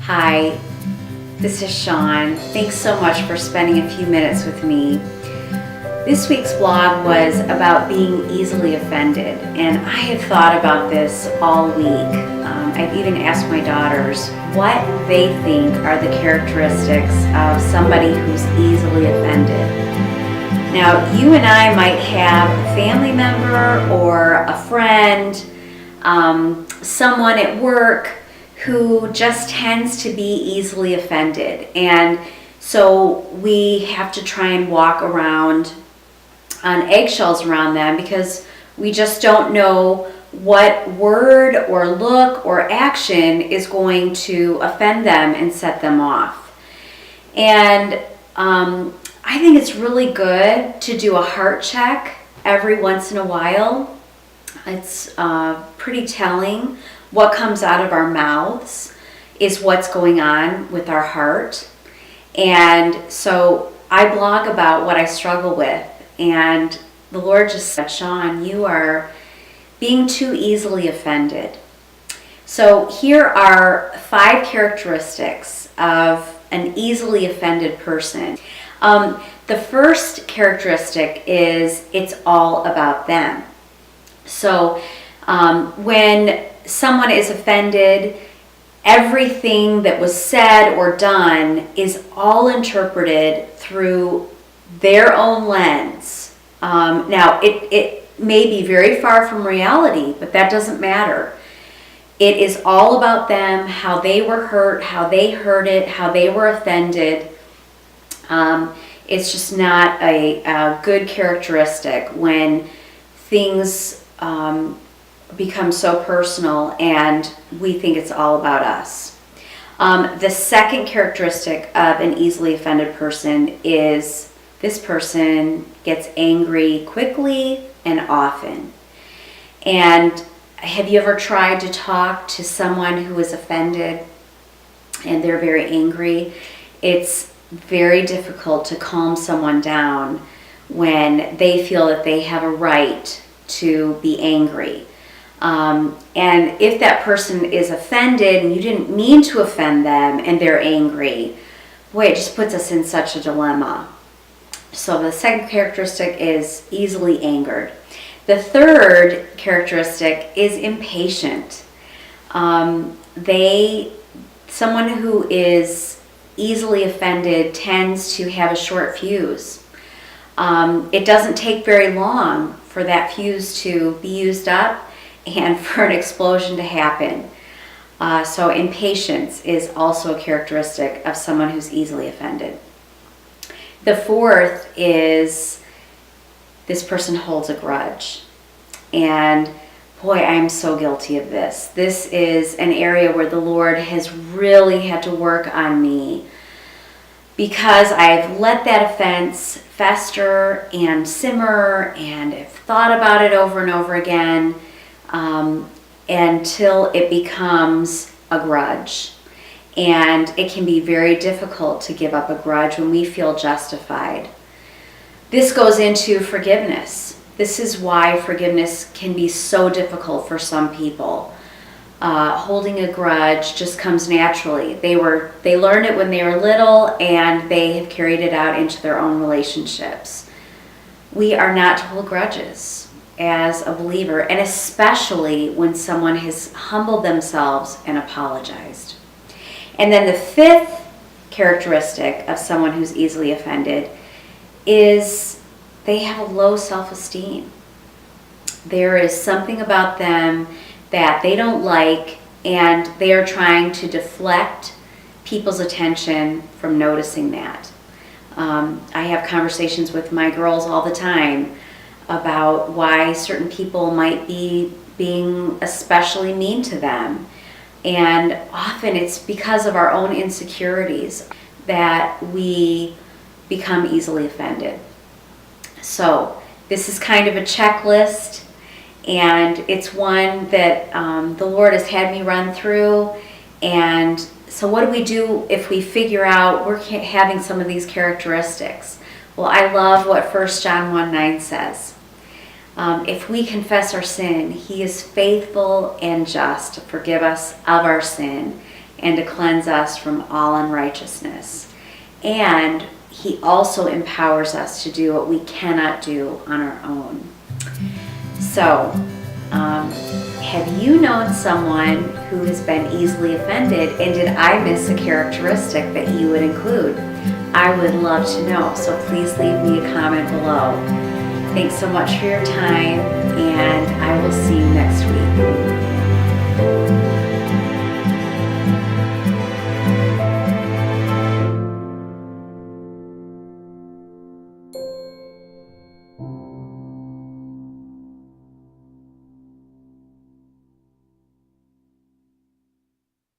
Hi, this is Sean. Thanks so much for spending a few minutes with me. This week's vlog was about being easily offended, and I have thought about this all week. I've even asked my daughters what they think are the characteristics of somebody who's easily offended. Now, you and I might have a family member or a friend, someone at work who just tends to be easily offended. And so we have to try and walk around on eggshells around them because we just don't know what word or look or action is going to offend them and set them off. And I think it's really good to do a heart check every once in a while. It's pretty telling. What comes out of our mouths is what's going on with our heart. And so I blog about what I struggle with, and the Lord just said, Sean, you are being too easily offended. So here are 5 characteristics of an easily offended person. The first characteristic is it's all about them. So when someone is offended, everything that was said or done is all interpreted through their own lens. Now, it may be very far from reality, but that doesn't matter. It is all about them, how they were hurt, how they heard it, how they were offended. It's just not a good characteristic when things become so personal and we think it's all about us. The second characteristic of an easily offended person is this person gets angry quickly and often. And have you ever tried to talk to someone who is offended and they're very angry? It's very difficult to calm someone down when they feel that they have a right to be angry. And if that person is offended and you didn't mean to offend them and they're angry, boy, it just puts us in such a dilemma. So the second characteristic is easily angered. The third characteristic is impatient. Someone who is easily offended tends to have a short fuse. It doesn't take very long for that fuse to be used up and for an explosion to happen. So impatience is also a characteristic of someone who's easily offended. The fourth is this person holds a grudge. And boy, I'm so guilty of this. This is an area where the Lord has really had to work on me because I've let that offense fester and simmer and have thought about it over and over again until it becomes a grudge. And it can be very difficult to give up a grudge when we feel justified. This goes into forgiveness. This is why forgiveness can be so difficult for some people. Holding a grudge just comes naturally. They learned it when they were little and they have carried it out into their own relationships. We are not to hold grudges as a believer, and especially when someone has humbled themselves and apologized. And then the fifth characteristic of someone who's easily offended is they have a low self-esteem. There is something about them that they don't like, and they are trying to deflect people's attention from noticing that. I have conversations with my girls all the time about why certain people might be being especially mean to them. And often it's because of our own insecurities that we become easily offended. So this is kind of a checklist, and it's one that the Lord has had me run through. And so what do we do if we figure out we're having some of these characteristics? Well, I love what 1 John 1:9 says. If we confess our sin, He is faithful and just to forgive us of our sin and to cleanse us from all unrighteousness. And he also empowers us to do what we cannot do on our own. So, have you known someone who has been easily offended, and did I miss a characteristic that you would include? I would love to know, so please leave me a comment below. Thanks so much for your time, and I will see you next week.